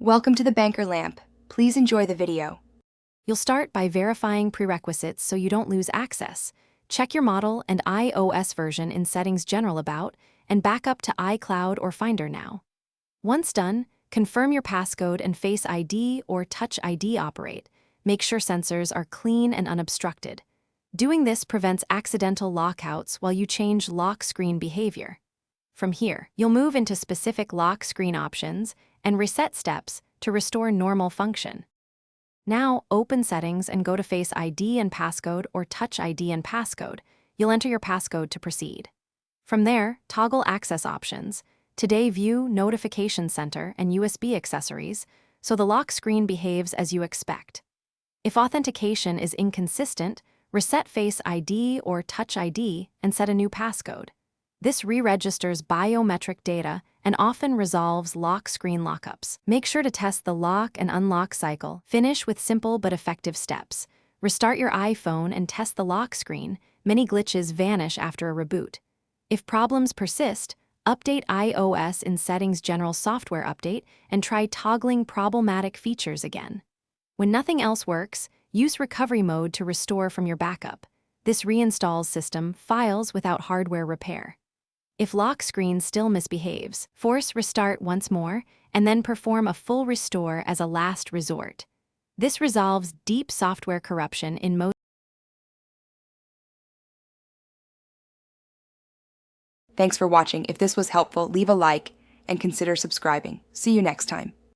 Welcome to the Banker Lamp. Please enjoy the video. You'll start by verifying prerequisites so you don't lose access. Check your model and iOS version in Settings General About, and back up to iCloud or Finder now. Once done, confirm your passcode and Face ID or Touch ID operate. Make sure sensors are clean and unobstructed. Doing this prevents accidental lockouts while you change lock screen behavior. From here, you'll move into specific lock screen options and reset steps to restore normal function. Now, open Settings and go to Face ID and Passcode or Touch ID and Passcode. You'll enter your passcode to proceed. From there, toggle Access Options, Today View, Notification Center, and USB accessories, so the lock screen behaves as you expect. If authentication is inconsistent, reset Face ID or Touch ID and set a new passcode. This re-registers biometric data and often resolves lock screen lockups. Make sure to test the lock and unlock cycle. Finish with simple but effective steps. Restart your iPhone and test the lock screen. Many glitches vanish after a reboot. If problems persist, update iOS in Settings General Software Update and try toggling problematic features again. When nothing else works, use recovery mode to restore from your backup. This reinstalls system files without hardware repair. If lock screen still misbehaves, force restart once more and then perform a full restore as a last resort. This resolves deep software corruption in most. Thanks for watching. If this was helpful, leave a like and consider subscribing. See you next time.